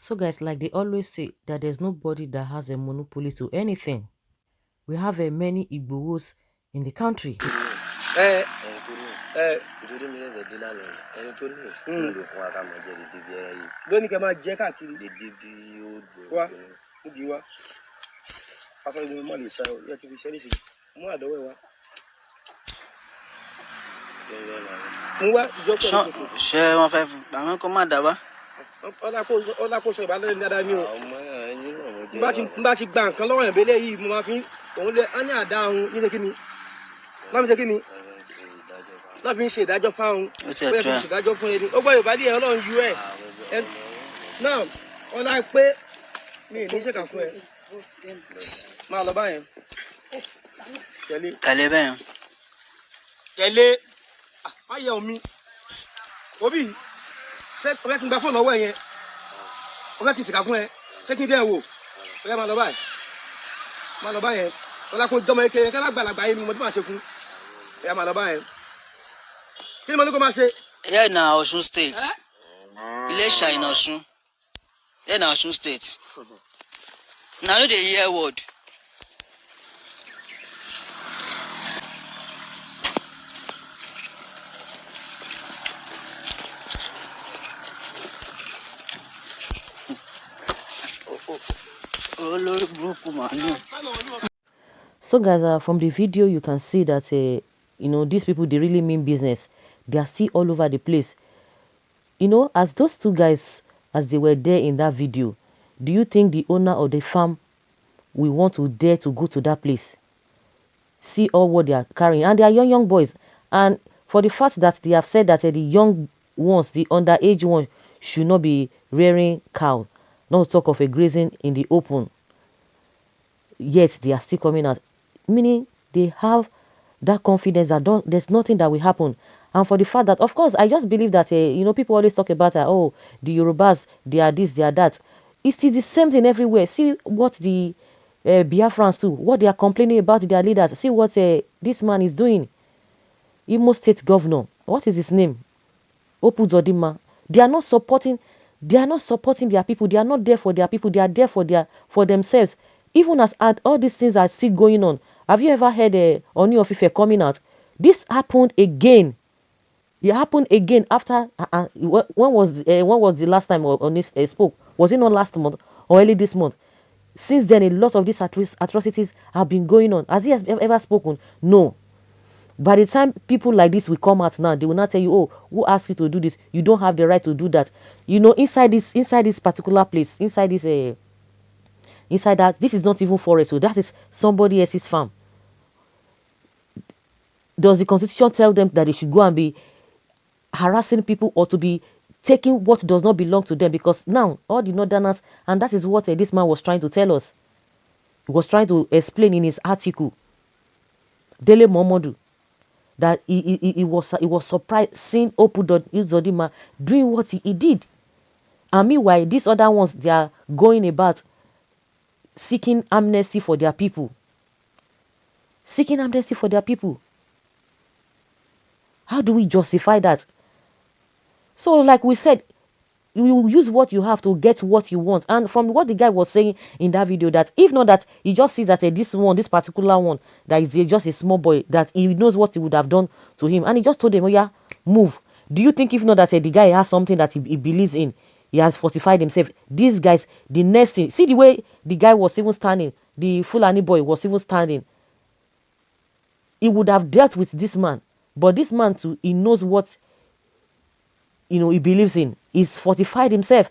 So guys, like they always say that there's nobody that has a monopoly to anything. We have many Igbos in the country. Now, all I pay me, this is Malabayan. Tẹ̀lé ayé omi obi ṣé ọbẹ̀ kí n gba fóònù ọwọ́ yẹn ọbẹ̀ kí n ṣìkà fún ẹ ṣé kí n dẹ́ ẹ wò ọbẹ̀ máa lọ báyìí ọlá kó jọmọ eke yẹn kálá gbàlagbà yẹn mo tí máa ṣe fún ẹ máa lọ báyìí kí ni mo ní kó máa ṣe. Here na Osun State. Ilesha in Osun. Here na Osun State. Na no dey hear word. So guys, from the video you can see that these people, they really mean business. They are still all over the place. As those two guys, as they were there in that video, do you think the owner of the farm will want to dare to go to that place? See all what they are carrying, and they are young boys. And for the fact that they have said that the young ones, the underage ones, should not be rearing cow, not talk of a grazing in the open, yet they are still coming out, meaning they have that confidence that there's nothing that will happen. And for the fact that, of course, I just believe that people always talk about the Yorubas, they are this, they are that. It's still the same thing everywhere. See what the Biafrans do, what they are complaining about their leaders. See what this man is doing. Imo State Governor, what is his name? Opuzodima. They are not supporting their people. They are not there for their people. They are there for themselves. Even as all these things are still going on. Have you ever heard Oni of Ife coming out? This happened again. It happened again after when was the last time Oni spoke? Was it not last month or early this month? Since then, a lot of these atrocities have been going on. Has he ever spoken? No. By the time people like this will come out now, they will not tell you, oh, who asked you to do this? You don't have the right to do that. Inside this particular place, inside that, this is not even forest, so that is somebody else's farm. Does the constitution tell them that they should go and be harassing people or to be taking what does not belong to them? Because now all the northerners, and that is what this man was trying to tell us. He was trying to explain in his article, Dele Momodu, that he was surprised seeing Opuzodima doing what he did. And meanwhile, these other ones, they are going about seeking amnesty for their people. Seeking amnesty for their people. How do we justify that? So, like we said, you will use what you have to get what you want. And from what the guy was saying in that video, that if not that he just sees that this particular one, that is just a small boy, that he knows what he would have done to him, and he just told him, oh yeah, move. Do you think if not that the guy has something that he believes in, he has fortified himself? These guys, the next thing, see the way the guy was even standing, the Fulani boy was even standing. He would have dealt with this man, but this man too, he knows what he believes in. He's fortified himself.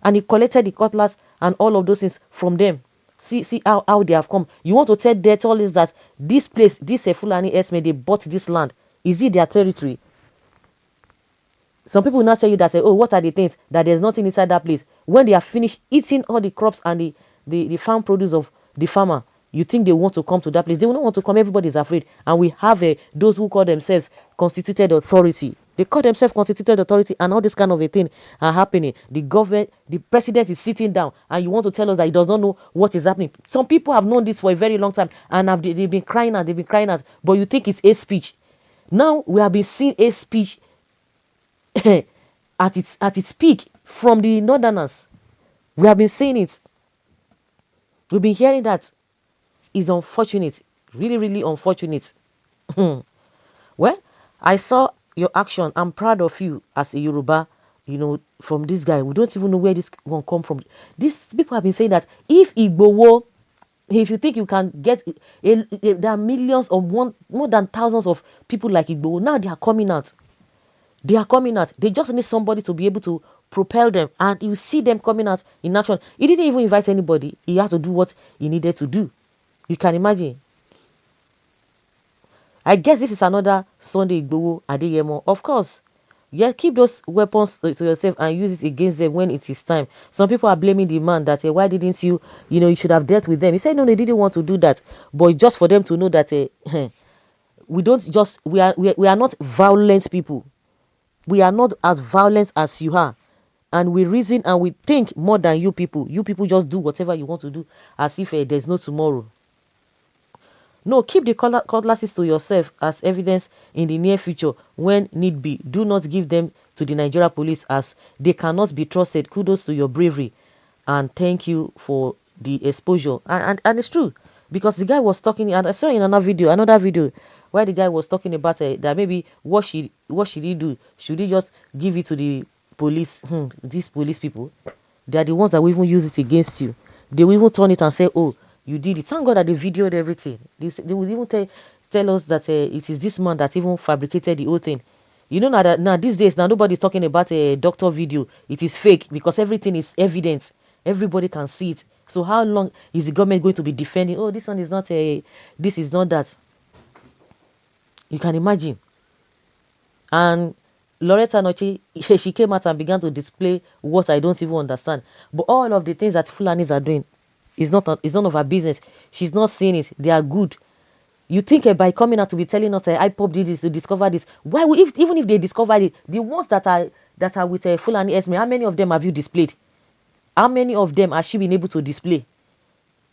And he collected the cutlass and all of those things from them. See how they have come. You want to tell us that this place, this Fulani herdsmen, they bought this land. Is it their territory? Some people will not tell you that, oh, what are the things? That there's nothing inside that place. When they have finished eating all the crops and the farm produce of the farmer, you think they want to come to that place? They will not want to come. Everybody is afraid. And we have those who call themselves constituted authority. They call themselves constituted authority, and all this kind of a thing are happening. The government, the president is sitting down, and you want to tell us that he does not know what is happening. Some people have known this for a very long time, and they've been crying out, but you think it's a speech. Now we have been seeing a speech at its peak from the northerners. We have been saying it. We've been hearing that. It's unfortunate. Really, really unfortunate. Well, I saw your action. I'm proud of you as a Yoruba, from this guy. We don't even know where this one come from. These people have been saying that if Igbowo, if you think you can get, there are millions of more than thousands of people like Igbowo. Now they are coming out. They are coming out. They just need somebody to be able to propel them. And you see them coming out in action. He didn't even invite anybody. He had to do what he needed to do. You can imagine. I guess this is another Sunday Igbowo Adeyemo. Of course. Yeah, keep those weapons to yourself and use it against them when it is time. Some people are blaming the man that why didn't you, you should have dealt with them. He said no, they didn't want to do that. But just for them to know that we are not violent people. We are not as violent as you are. And we reason and we think more than you people. You people just do whatever you want to do as if there's no tomorrow. No, keep the cutlasses to yourself as evidence in the near future when need be. Do not give them to the Nigeria police as they cannot be trusted. Kudos to your bravery and thank you for the exposure. And it's true because the guy was talking, and I saw in another video where the guy was talking about that maybe what should he do? Should he just give it to the police? These police people, they are the ones that will even use it against you. They will even turn it and say, oh, you did it. Thank God that they videoed everything. They will even tell us that it is this man that even fabricated the whole thing. Now these days, now nobody's talking about a doctor video. It is fake because everything is evident. Everybody can see it. So how long is the government going to be defending? Oh, this one is not this is not that. You can imagine. And Loretta Noche, she came out and began to display what I don't even understand. But all of the things that Fulanis are doing, it's none of her business. She's not seeing it. They are good. You think by coming out to be telling us IPOP did this to discover this? Why would even if they discovered it, the ones that are with Fulani Esme, how many of them have you displayed? How many of them has she been able to display?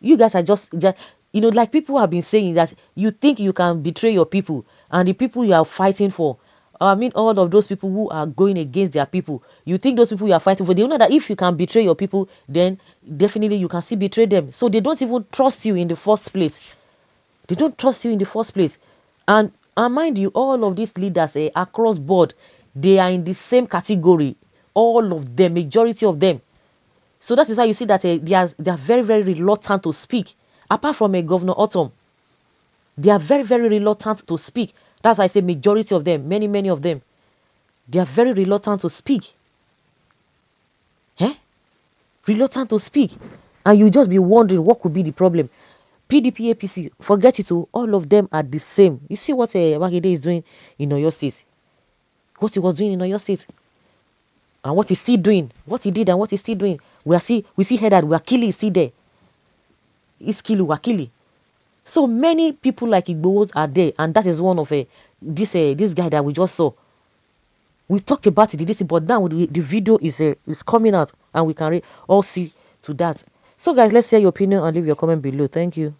You guys are just like people have been saying that you think you can betray your people and the people you are fighting for. I mean, all of those people who are going against their people, you think those people you are fighting for, they know that if you can betray your people, then definitely you can still betray them. So they don't even trust you in the first place. They don't trust you in the first place. And mind you, all of these leaders across board, they are in the same category. All of them, majority of them. So that is why you see that they are very, very reluctant to speak. Apart from Governor Autumn, they are very, very reluctant to speak. That's why I say majority of them, many of them, they are very reluctant to speak. Reluctant to speak. And you just be wondering what could be the problem. PDP, APC, forget it all. All of them are the same. You see what Makinde is doing in Oyo State. What he was doing in Oyo State. And what he's still doing. What he did and what he's still doing. We see here that we are killing still there. It's killing, we are killing. So many people like Igbowos are there, and that is one of this guy that we just saw. We talked about it, but now the video is coming out, and we can all see to that. So guys, let's hear your opinion and leave your comment below. Thank you.